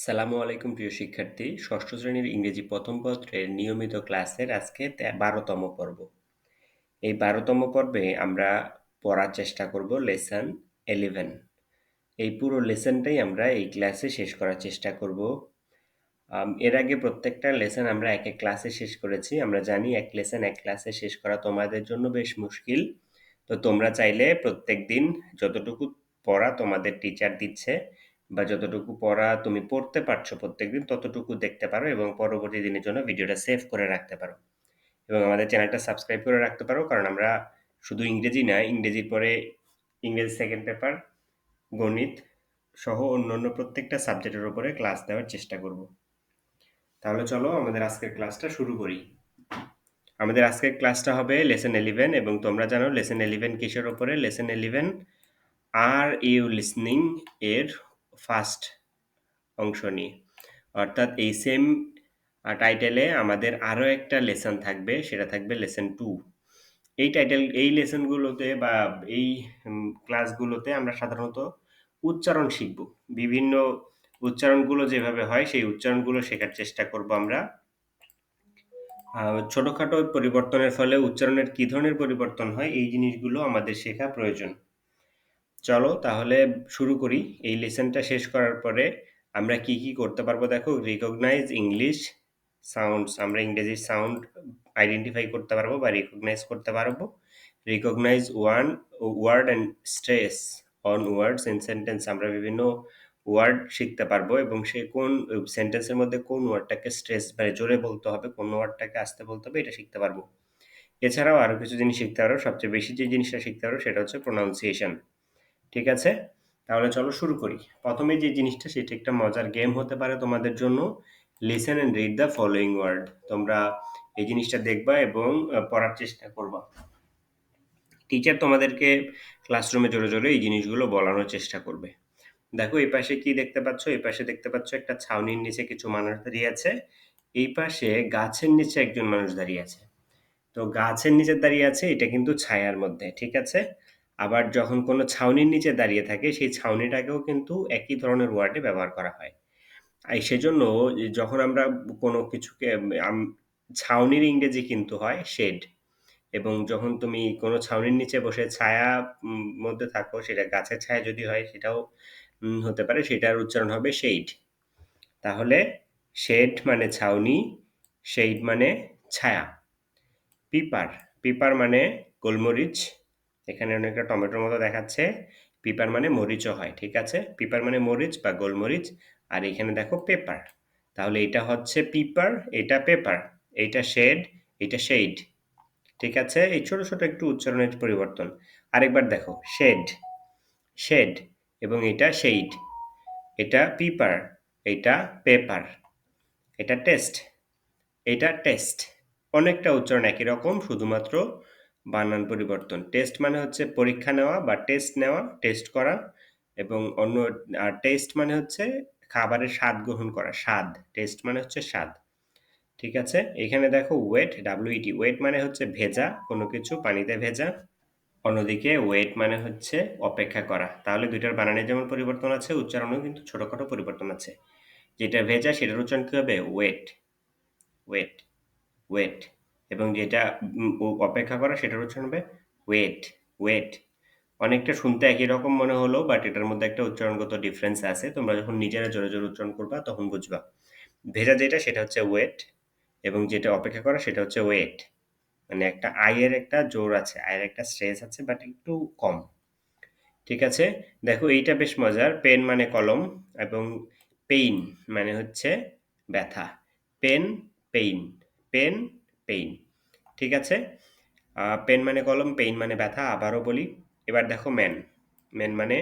সালামু আলাইকুম প্রিয় শিক্ষার্থী। ষষ্ঠ শ্রেণীর ইংরেজি প্রথম পত্রের নিয়মিত ক্লাসের আজকে ১২তম পর্ব। এই ১২তম পর্বে আমরা পড়ার চেষ্টা করব লেসন 11। এই পুরো লেসনটাই আমরা এই ক্লাসে শেষ করার চেষ্টা করব। এর আগে প্রত্যেকটা লেসন আমরা এক এক ক্লাসে শেষ করেছি। আমরা জানি এক লেসন এক ক্লাসে শেষ করা তোমাদের জন্য বেশ মুশকিল। তো তোমরা চাইলে প্রত্যেকদিন যতটুকু পড়া তোমাদের টিচার দিচ্ছে বা যতটুকু পড়া তুমি পড়তে পারছো প্রত্যেকদিন ততটুকু দেখতে পারো এবং পরবর্তী দিনের জন্য ভিডিওটা সেভ করে রাখতে পারো এবং আমাদের চ্যানেলটা সাবস্ক্রাইব করে রাখতে পারো, কারণ আমরা শুধু ইংরেজি না, ইংরেজির পরে ইংরেজি সেকেন্ড পেপার, গণিত সহ অন্যান্য প্রত্যেকটা সাবজেক্টের উপরে ক্লাস দেওয়ার চেষ্টা করব। তাহলে চলো আমাদের আজকের ক্লাসটা শুরু করি। আমাদের আজকের ক্লাসটা হবে লেসন 11 এবং তোমরা জানো লেসন 11 কিসের উপরে? লেসন 11 আর ইউ লিসনিং এর ফার্স্ট অংশ নিয়ে। অর্থাৎ এই সেম টাইটেলে আমাদের আরও একটা লেসন থাকবে, সেটা থাকবে লেসন 2। এই লেসনগুলোতে বা এই ক্লাসগুলোতে আমরা সাধারণত উচ্চারণ শিখব। বিভিন্ন উচ্চারণগুলো যেভাবে হয় সেই উচ্চারণগুলো শেখার চেষ্টা করব আমরা। ছোটখাটো পরিবর্তনের ফলে উচ্চারণের কি ধরনের পরিবর্তন হয় এই জিনিসগুলো আমাদের শেখা প্রয়োজন। চলো তাহলে শুরু করি। এই লেসনটা শেষ করার পরে আমরা কি কি করতে পারবো দেখো। রিকগনাইজ ইংলিশ সাউন্ডস, আমরা ইংরেজি সাউন্ড আইডেন্টিফাই করতে পারবো বা রিকগনাইজ করতে পারবো। Recognise word and stress on words in sentence, আমরা বিভিন্ন ওয়ার্ড শিখতে পারবো এবং সে কোন সেন্টেন্সের মধ্যে কোন ওয়ার্ডটাকে স্ট্রেস মানে জোরে বলতে হবে, কোন ওয়ার্ডটাকে আস্তে বলতে হবে, এটা শিখতে পারবো। এছাড়াও আরো কিছু জিনিস শিখতে পারো। সবচেয়ে বেশি যে জিনিসটা শিখতে পারো সেটা হচ্ছে প্রোনাউন্সিয়েশন। ঠিক আছে? তাহলে চলো শুরু করি। প্রথমে যে জিনিসটা সেটা একটা মজার গেম হতে পারে তোমাদের জন্য। Listen and read the following word. তোমরা এই জিনিসটা দেখবা এবং পড়ার চেষ্টা করবা। টিচার তোমাদেরকে ক্লাসরুমে জোরে জোরে এই জিনিসগুলো বলানোর চেষ্টা করবে। দেখো এই পাশে কি দেখতে পাচ্ছ? এই পাশে দেখতে পাচ্ছ একটা ছাউনির নিচে কিছু মানুষ দাঁড়িয়ে আছে। এই পাশে গাছের নিচে একজন মানুষ দাঁড়িয়ে আছে। তো গাছের নিচে দাঁড়িয়ে আছে এটা কিন্তু ছায়ার মধ্যে, ঠিক আছে? আবার যখন কোনো ছাউনির নিচে দাঁড়িয়ে থাকে সেই ছাউনিটাকেও কিন্তু একই ধরনের ওয়ার্ডে ব্যবহার করা হয়। সেজন্য যখন আমরা কোনো কিছুকে ছাউনির ইংরেজি কিন্তু হয় শেড, এবং যখন তুমি কোনো ছাউনির নিচে বসে ছায়া মধ্যে থাকো, সেটা গাছের ছায়া যদি হয় সেটাও হতে পারে, সেটার উচ্চারণ হবে শেড। তাহলে শেড মানে ছাউনি, শেড মানে ছায়া। পিপার, পিপার মানে গোলমরিচ। এখানে অনেকটা টমেটোর মতো দেখাচ্ছে। পিপার মানে মরিচও হয়, ঠিক আছে? পিপার মানে মরিচ বা গোলমরিচ। আর এখানে দেখো পেপার। তাহলে এটা হচ্ছে পিপার, এটা পেপার, এইটা শেড, এটা শেড। ঠিক আছে? এই ছোট ছোট একটু উচ্চারণের পরিবর্তন। আরেকবার দেখো, শেড, শেড, এবং এটা শেড। এটা পিপার, এটা পেপার। এটা টেস্ট, এটা টেস্ট। অনেকটা উচ্চারণ একই রকম, শুধুমাত্র বানান পরিবর্তন। টেস্ট মানে হচ্ছে পরীক্ষা নেওয়া বা টেস্ট নেওয়া, টেস্ট করা, এবং অন্য টেস্ট মানে হচ্ছে খাবারের স্বাদ গ্রহণ করা, স্বাদ। টেস্ট মানে হচ্ছে স্বাদ। ঠিক আছে? এখানে দেখো ওয়েট, ডাব্লিউইটি, ওয়েট মানে হচ্ছে ভেজা, কোনো কিছু পানিতে ভেজা। অন্যদিকে ওয়েট মানে হচ্ছে অপেক্ষা করা। তাহলে দুইটার বানানে যেমন পরিবর্তন আছে, উচ্চারণেও কিন্তু ছোটখাটো পরিবর্তন আছে। যেটা ভেজা সেটার উচ্চারণ কি হবে? Wait, wait, wait. এবং যেটা অপেক্ষা করা সেটার উচ্চারণ হবে ওয়েট, ওয়েট। অনেকটা শুনতে একই রকম মনে হলো, বাট এটার মধ্যে একটা উচ্চারণগত ডিফারেন্স আছে। তোমরা যখন নিজেরা জোরে জোরে উচ্চারণ করবা তখন বুঝবা। ভেজা যেটা সেটা হচ্ছে ওয়েট, এবং যেটা অপেক্ষা করা সেটা হচ্ছে ওয়েট। মানে একটা আয়ের একটা জোর আছে, আয়ের একটা স্ট্রেস আছে, বাট একটু কম। ঠিক আছে? দেখো এইটা বেশ মজার। পেন মানে কলম, এবং পেইন মানে হচ্ছে ব্যথা। Pen, pain, pen, pain. ঠিক আছে? পেন মানে কলম, পেইন মানে ব্যথা। আবারও বলি। এবার দেখো ম্যান, ম্যান মানে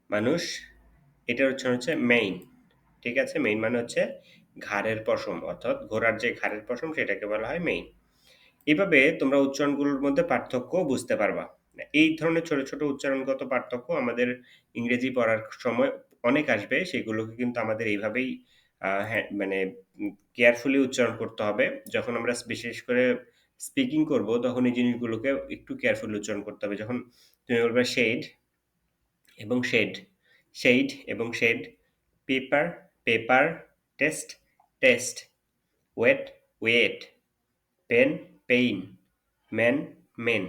মানুষ। এটার উচ্চারণ হচ্ছে মেইন। ঠিক আছে? মেইন মানে হচ্ছে ঘাড়ের পশম, অর্থাৎ ঘোড়ার যে ঘাড়ের পশম সেটাকে বলা হয় মেইন। এভাবে তোমরা উচ্চারণগুলোর মধ্যে পার্থক্য বুঝতে পারবা। এই ধরনের ছোট, ছোট উচ্চারণগত পার্থক্য আমাদের ইংরেজি পড়ার সময় অনেক আসবে। সেগুলোকে কিন্তু আমাদের এইভাবেই মানে কেয়ারফুলি উচ্চারণ করতে হবে। যখন আমরা বিশেষ করে স্পিকিং করব তখন এই জিনিসগুলোকে একটু কেয়ারফুলি উচ্চারণ করতে হবে। যখন তুমি বলবে শেড এবং শেড, শেড এবং shade, paper, paper, test, taste, wet, wait, pen, pain, man, men.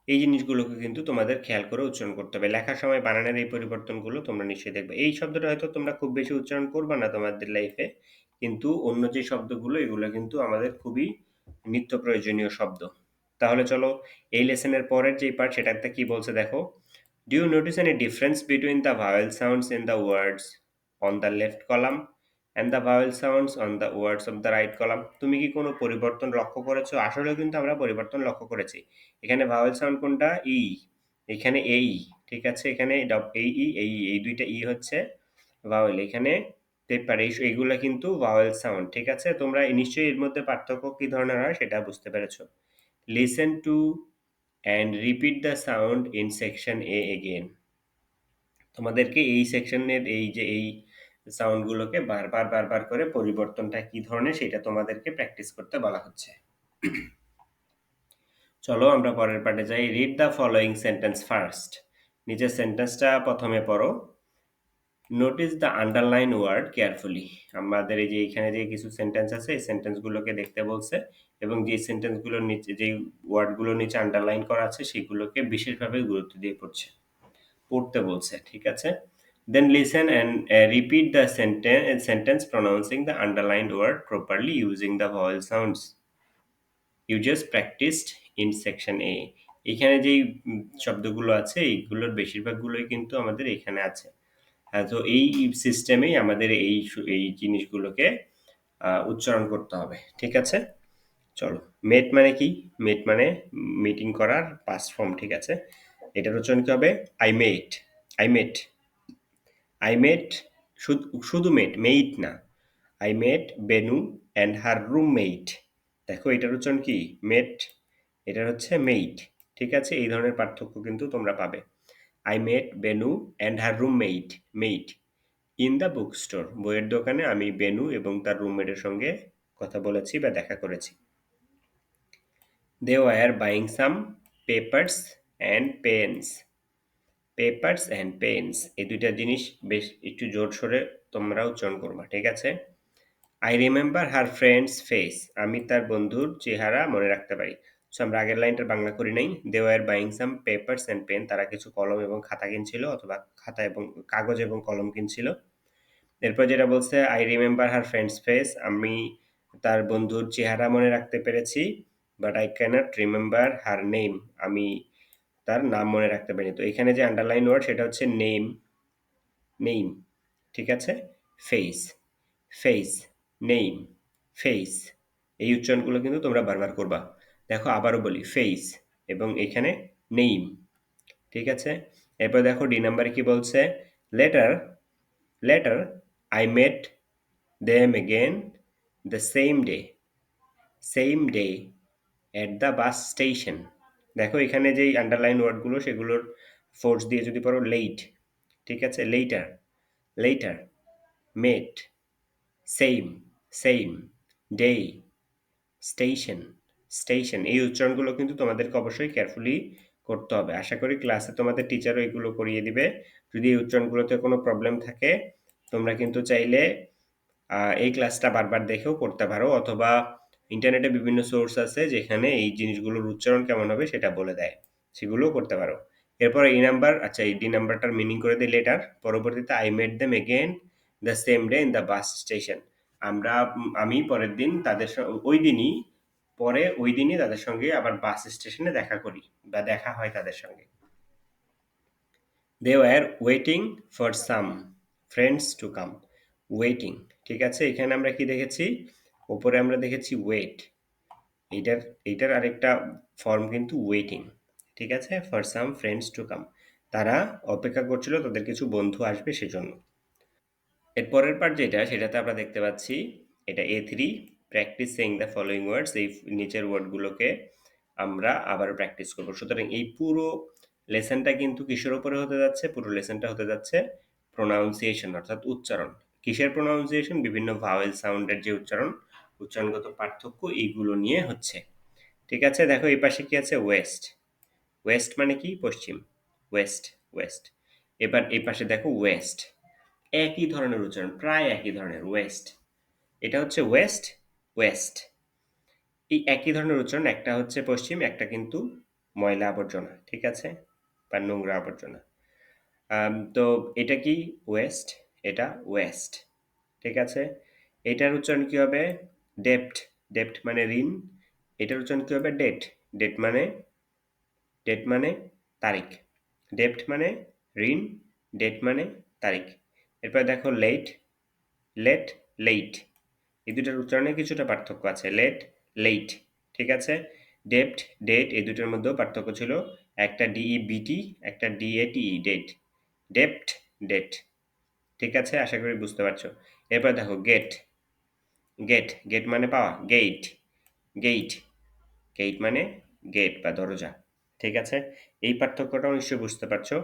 এই জিনিসগুলোকে কিন্তু তোমাদের খেয়াল করে উচ্চারণ করতে হবে। লেখার সময় বানানের এই পরিবর্তনগুলো তোমরা নিশ্চয়ই দেখবে। এই শব্দটা হয়তো তোমরা খুব বেশি উচ্চারণ করবা না তোমাদের লাইফে, কিন্তু অন্য যে শব্দগুলো এগুলো কিন্তু আমাদের খুবই নিত্য প্রয়োজনীয় শব্দ। তাহলে চলো এই লেসনের পরের যে পার্ট সেটাতে কি বলছে দেখো। Do you notice any difference between the vowel sounds in the words on the left column and the vowel sounds on the words of the right column? তুমি কি কোনো পরিবর্তন লক্ষ্য করেছো? আসলেও কিন্তু আমরা পরিবর্তন লক্ষ্য করেছি। এখানে ভাওয়েল সাউন্ড কোনটা? ই। এখানে এই, ঠিক আছে? এখানে এই দুইটা ই হচ্ছে ভাওয়েল। এখানে পেপার এইগুলা কিন্তু ভাওয়েল সাউন্ড, ঠিক আছে? তোমরা নিশ্চয়ই এর মধ্যে পার্থক্য কি ধরনের হয় সেটা বুঝতে পেরেছো। Listen to and repeat the sound in section A again. তোমাদেরকে এই সেকশনের এই সাউন্ডগুলোকে বারবার করে পরিবর্তনটা কি ধরনের সেটা তোমাদেরকে প্র্যাকটিস করতে বলা হচ্ছে। চলো আমরা পরের পার্টে যাই। Read the following sentence first. নিচের সেন্টেন্সটা প্রথমে পড়ো। Notice the underline word carefully. আমাদের এই যে এখানে যে কিছু সেন্টেন্স আছে এই সেন্টেন্সগুলোকে দেখতে বলছে এবং যে সেন্টেন্সগুলোর নিচে যে ওয়ার্ডগুলোর নিচে আন্ডারলাইন করা আছে সেগুলোকে বিশেষভাবে গুরুত্ব দিয়ে পড়তে বলছে, ঠিক আছে? Then listen and repeat the sentence pronouncing the underlined word properly using the vowel sounds you just practised in section A. এখানে যেই শব্দগুলো আছে এইগুলোর বেশিরভাগগুলোই কিন্তু আমাদের এখানে আছে। হ্যাঁ, তো এই সিস্টেমেই আমাদের এই জিনিসগুলোকে উচ্চারণ করতে হবে, ঠিক আছে? চলো। মেট মানে কি? মেট মানে মিটিং করার পাস্ট ফর্ম, ঠিক আছে? এটার উচ্চারণ কি হবে? I met. I met. I met শুধু মেইট না। I met Benu and her roommate. দেখো এটার উচ্চারণ কি? মেট। এটার হচ্ছে মেইট, ঠিক আছে? এই ধরনের পার্থক্য কিন্তু তোমরা পাবে। I met Benu and her roommate mate in the book store. বইয়ের দোকানে আমি বেনু এবং তার রুমমেটের সঙ্গে কথা বলেছি বা দেখা করেছি। They were buying some papers and pens. Papers and pens এই দুইটা জিনিস বেশ একটু জোর সোরে তোমরা উচ্চারণ করবা, ঠিক আছে? I remember her friends face. আমি তার বন্ধুর চেহারা মনে রাখতে পারি। সো আমরা আগের লাইনটার বাংলা করি নাই। They were buying some papers and pen. তারা কিছু কলম এবং খাতা কিনছিল অথবা খাতা এবং কাগজ এবং কলম কিনছিল। এরপর যেটা বলছে I remember her friends face. আমি তার বন্ধুর চেহারা মনে রাখতে পেরেছি। But I cannot remember her name. আমি তার নাম মনে রাখতে পারিনি। তো এখানে যে আন্ডারলাইন ওয়ার্ড সেটা হচ্ছে নেম। নেম, ঠিক আছে? Face, face, name, face. এই উচ্চারণগুলো কিন্তু তোমরা বারবার করবা। দেখো আবারও বলি ফেস এবং এখানে নেম, ঠিক আছে? এরপর দেখো ডি নাম্বারে কি বলছে? Letter letter I met them again the same day at the bus station. দেখো এখানে যেই আন্ডারলাইন ওয়ার্ডগুলো সেগুলোর ফোর্স দিয়ে যদি পড়ো লেট, ঠিক আছে? Letter, letter, mate, same, same, day, station, station. এই উচ্চারণগুলো কিন্তু তোমাদেরকে অবশ্যই কেয়ারফুলি করতে হবে। আশা করি ক্লাসে তোমাদের টিচারও এগুলো করিয়ে দিবে। যদি এই উচ্চারণগুলোতে কোনো প্রবলেম থাকে তোমরা কিন্তু চাইলে এই ক্লাসটা বারবার দেখেও করতে পারো অথবা ইন্টারনেটে বিভিন্ন সোর্স আছে যেখানে এই জিনিসগুলোর উচ্চারণ কেমন হবে সেটা বলে দেয়। সেগুলোও করতে পারো। এরপর এই নাম্বার, আচ্ছা এই ডি নাম্বারটার মিনিং করে দেই লেটার। পরবর্তীতে I met them again the same day in the bus station. আমি পরের দিন ওই দিনই তাদের সঙ্গে আবার বাস স্টেশনে দেখা করি বা দেখা হয় তাদের সঙ্গে। They were waiting for some friends to come. Waiting, ঠিক আছে? এখানে আমরা কি দেখেছি? উপরে আমরা দেখেছি ওয়েট। এইটার এইটার আরেকটা ফর্ম কিন্তু ওয়েটিং, ঠিক আছে? For some friends to come. তারা অপেক্ষা করছিল তাদের কিছু বন্ধু আসবে সেজন্য। এর পরের পার্ট যেটা সেটাতে আমরা দেখতে পাচ্ছি এটা A3 practice saying the following words. এই নিচের ওয়ার্ডগুলোকে আমরা আবারও প্র্যাকটিস করব। সুতরাং এই পুরো লেসনটা কিন্তু কিসের উপরে হতে যাচ্ছে? পুরো লেসনটা হতে যাচ্ছে প্রোনাউন্সিয়েশন অর্থাৎ উচ্চারণ। কিসের প্রোনাউন্সিয়েশন? বিভিন্ন ভাওয়েল সাউন্ডের যে উচ্চারণগত পার্থক্য এইগুলো নিয়ে হচ্ছে, ঠিক আছে? দেখো এই পাশে কি আছে? ওয়েস্ট। ওয়েস্ট মানে কি? পশ্চিম। West, West. এবার এই পাশে দেখো ওয়েস্ট। একই ধরনের উচ্চারণ, প্রায় একই ধরনের, ওয়েস্ট। এটা হচ্ছে ওয়েস্ট, ওয়েস্ট। এই একই ধরনের উচ্চারণ, একটা হচ্ছে পশ্চিম, একটা কিন্তু ময়লা আবর্জনা, ঠিক আছে? বা নোংরা আবর্জনা। তো এটা কি? ওয়েস্ট, এটা ওয়েস্ট, ঠিক আছে? এটার উচ্চারণ কি হবে? ডেপ্ট, ডেপ্ট মানে ঋণ। এটার উচ্চারণ কি হবে? ডেট, ডেট মানে, ডেট মানে তারিখ। ডেপ্ট মানে ঋণ, ডেট মানে তারিখ। এরপর দেখো লেট, লেট, লেট। এই দুটার উচ্চারণে কিছুটা পার্থক্য আছে। লেট, লেট, ঠিক আছে? ডেপ্ট, ডেট, এই দুটোর মধ্যেও পার্থক্য ছিল। একটা ডিইবিটি, একটা ডিএটিই, ডেট। ডেপ্ট, ডেট, ঠিক আছে? আশা করি বুঝতে পারছো। এরপর দেখো গেট, গেট, গেট মানে পাওয়া, গেট, গেট, গেট মানে গেট বা দরজা, ঠিক আছে? এই পার্থক্যটাও নিশ্চয়ই বুঝতে পারছো।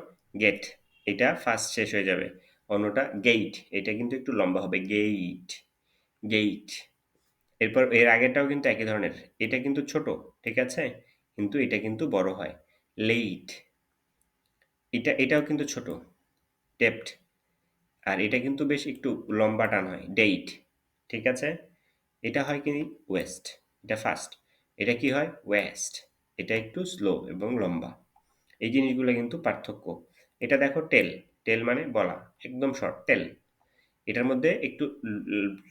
গেট, এটা ফার্স্ট শেষ হয়ে যাবে, অন্যটা গেট, এটা কিন্তু একটু লম্বা হবে, গেট, গেট। এরপর এর আগেরটাও কিন্তু একই ধরনের, এটা কিন্তু ছোট, ঠিক আছে? কিন্তু এটা কিন্তু বড় হয়, লেট। এটাও কিন্তু ছোট, ডেপ্ট। আর এটা কিন্তু বেশ একটু লম্বা টান হয়, ডেট, ঠিক আছে? এটা হয় কি? ওয়েস্ট, এটা ফাস্ট। এটা কি হয়? ওয়েস্ট। এটা একটু স্লো এবং লম্বা। এই জিনিসগুলো কিন্তু পার্থক্য। এটা দেখো টেল, টেল মানে বলা, একদম শর্ট, টেল। এটার মধ্যে একটু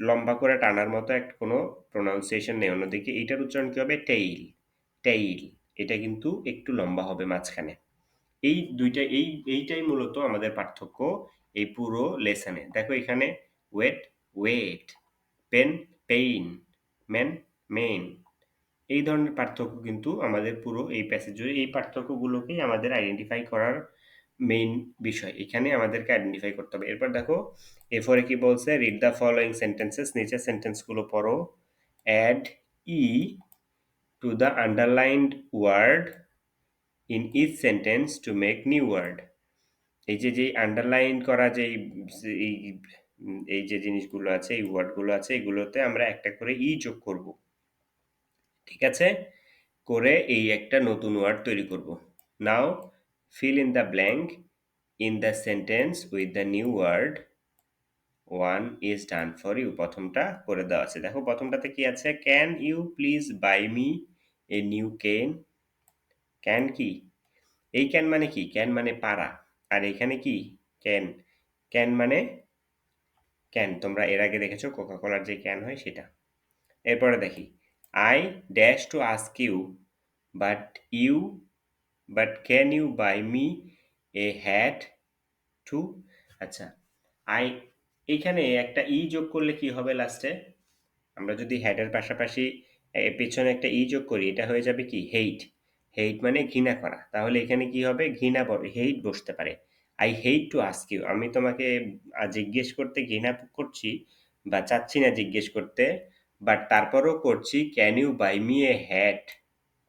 লম্বা করে টানার মতো একটা কোনো প্রোনাউন্সিয়েশন নেই। অন্যদিকে এইটার উচ্চারণ কি হবে? Tail, tail. এটা কিন্তু একটু লম্বা হবে মাঝখানে। এই দুইটা, এইটাই মূলত আমাদের পার্থক্য এই পুরো লেসনে। দেখো এখানে wet, wait, pen, pain, men, main. এই ধরনের পার্থক্য কিন্তু আমাদের পুরো এই প্যাসেজ জুড়ে, এই পার্থক্যগুলোকেই আমাদের আইডেন্টিফাই করার মেইন বিষয়। এখানে আমাদেরকে আইডেন্টিফাই করতে হবে। এরপর দেখো এরপরে কি বলছে? রিড দ্য ফলোয়িং সেন্টেন্সেস, নিচের সেন্টেন্সগুলো পড়ো। Add E to the underlined word in each sentence to make new word. এই যে আন্ডারলাইন করা এই এই যে জিনিসগুলো আছে, এই ওয়ার্ডগুলো আছে, এগুলোতে আমরা একটা করে ই যোগ করব, ঠিক আছে? করে এই একটা নতুন ওয়ার্ড তৈরি করব। Now fill in the blank in the sentence with the new word, one is done for you. প্রথমটা করে দেওয়া আছে। দেখো প্রথমটাতে কি আছে? Can you please buy me a new can. Can কি? এই ক্যান মানে কি? ক্যান মানে পারা। আর এখানে কি? ক্যান, ক্যান মানে ক্যান। তোমরা এর আগে দেখেছো কোকা কোলার যে ক্যান হয় সেটা। এরপরে দেখি, I dash to ask you but you, but can you buy me a hat too. আচ্ছা, আই, এইখানে একটা ই যোগ করলে কি হবে লাস্টে? আমরা যদি হ্যাটের পাশাপাশি পেছনে একটা ই যোগ করি, এটা হয়ে যাবে কি? হেইট। হেইট মানে ঘৃণা করা। তাহলে এখানে কি হবে? ঘৃণা, হেইট বসতে পারে। I hate to ask you, আমি তোমাকে জিজ্ঞেস করতে ঘৃণা করছি বা চাচ্ছি না জিজ্ঞেস করতে, বাট তারপরও করছি। Can you buy me a hat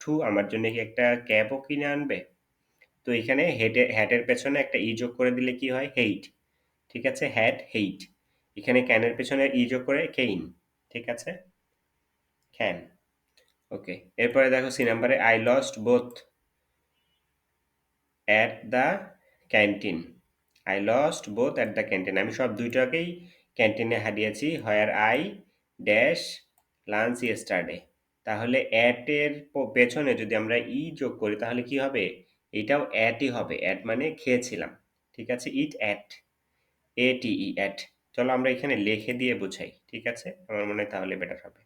too, আমার জন্য কি একটা ক্যাপও কিনে আনবে? তো এখানে হ্যাটের পেছনে একটা ই যোগ করে দিলে কি হয়? হেইট, ঠিক আছে? Hat, hate. এখানে ক্যানের পেছনে ই যোগ করে কেইন, ঠিক আছে? Can, okay. এরপরে দেখো সি নাম্বারে, I lost both at the canteen. I lost both at the canteen, আমি সব দুইটাকেই ক্যান্টিনে হারিয়েছি। Where I dash lunch yesterday. তাহলে অ্যাটের পেছনে যদি আমরা ই যোগ করি তাহলে কি হবে? এটাও অ্যাটই হবে। অ্যাট মানে খেয়েছিলাম, ঠিক আছে? ইট অ্যাট, এটিই, অ্যাট। চলো আমরা এখানে লিখে দিয়ে বোঝাই, ঠিক আছে? আমার মনে হয় তাহলে বেটার হবে।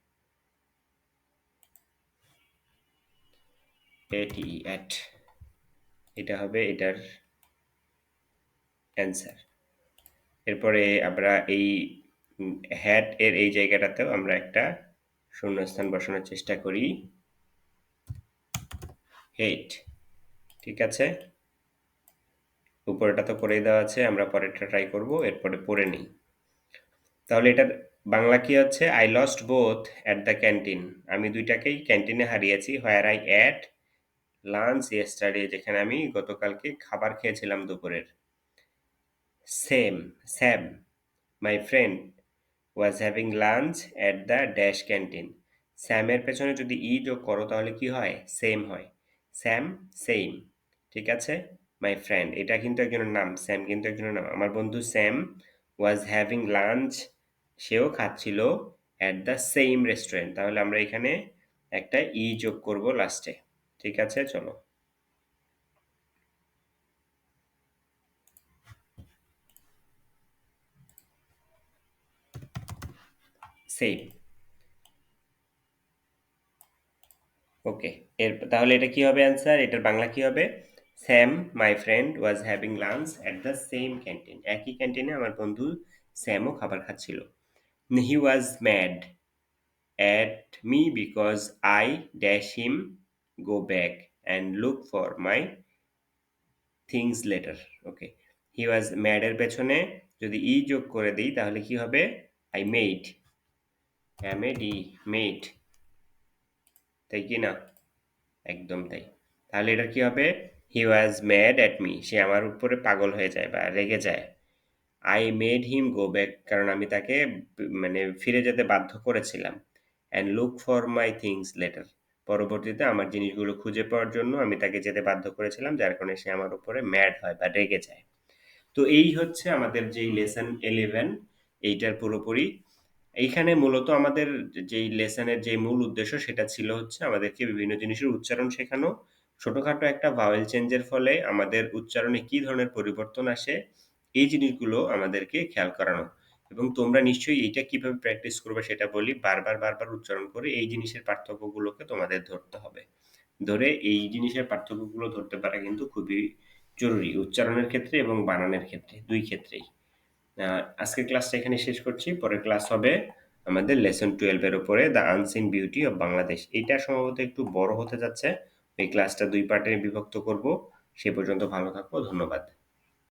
এটিই, অ্যাট, এটা হবে এটার অ্যান্সার। এরপরে আমরা এই হ্যাট এর এই জায়গাটাতেও আমরা একটা শূন্যস্থান বসানোর চেষ্টা করি, হেট, ঠিক আছে? উপরেটা তো করেই দেওয়া আছে, আমরা পরেরটা ট্রাই করব, এরপরে পড়ে নিই। তাহলে এটার বাংলা কি হচ্ছে? I lost both at the canteen, আমি দুইটাকেই ক্যান্টিনে হারিয়েছি। Where I ate lunch yesterday, যেখানে আমি গতকালকে খাবার খেয়েছিলাম দুপুরের। Same, Sam, my friend was having lunch at the dash canteen. স্যামের পেছনে যদি ই যোগ করো তাহলে কি হয়? সেম হয়। স্যাম, সেম, ঠিক আছে? মাই ফ্রেন্ড, এটা কিন্তু একজনের নাম, স্যাম কিন্তু একজনের নাম। আমার বন্ধু স্যাম ওয়াজ হ্যাভিং লাঞ্চ, সেও খাচ্ছিল অ্যাট দ্য সেম রেস্টুরেন্ট। তাহলে আমরা এখানে একটা ই যোগ করব লাস্টে। ঠিক আছে, চলো। সেম। ওকে, তাহলে এটা কি হবে অ্যান্সার? এটার বাংলা কি হবে? Sam my friend was having lunch at the same canteen. একই ক্যান্টিনে আমার বন্ধু স্যামও খাবার খাচ্ছিল। হি ওয়াজ mad at me because I dash him go back and look for my things later. Okay, he was mad এর পেছনে যদি ই যোগ করে দিই তাহলে কি হবে? আই মেড, এমএডি, মেড, তাই কি না? একদম তাই। তাহলে এটা কি হবে? হি ওয়াজ ম্যাড অ্যাট মি, সে আমার উপরে পাগল হয়ে যায় বা রেগে যায়। I made him go back, কারণ আমি তাকে মানে ফিরে যেতে বাধ্য করেছিলাম। And look for my things letter, পরবর্তীতে আমার জিনিসগুলো খুঁজে পাওয়ার জন্য আমি তাকে যেতে বাধ্য করেছিলাম, যার কারণে সে আমার উপরে ম্যাড হয় বা রেগে যায়। তো এই হচ্ছে আমাদের যেই লেসন 11, এইটার পুরোপুরি। এইখানে মূলত আমাদের যেই লেসনের যে মূল উদ্দেশ্য সেটা ছিল হচ্ছে আমাদেরকে বিভিন্ন জিনিসের উচ্চারণ শেখানো। ছোটখাটো একটা ভাওয়েল চেঞ্জের ফলে আমাদের উচ্চারণে কি ধরনের পরিবর্তন আসে, এই জিনিসগুলো আমাদেরকে খেয়াল করানো। এবং তোমরা নিশ্চয়ই এইটা কিভাবে প্র্যাকটিস করবে সেটা বলি, বারবার বারবার উচ্চারণ করে এই জিনিসের পার্থক্যগুলোকে তোমাদের ধরতে হবে। ধরে এই জিনিসের পার্থক্যগুলো ধরতে পারা কিন্তু খুবই জরুরি, উচ্চারণের ক্ষেত্রে এবং বানানের ক্ষেত্রে, দুই ক্ষেত্রেই। আজকের ক্লাসটা এখানে শেষ করছি। পরের ক্লাস হবে আমাদের লেসন 12 এর উপরে, the unseen beauty of Bangladesh. এটা সম্ভবত একটু বড় হতে যাচ্ছে। এই ক্লাসটা 2 পার্টে বিভক্ত করব। সে পর্যন্ত ভালো থাকো, ধন্যবাদ।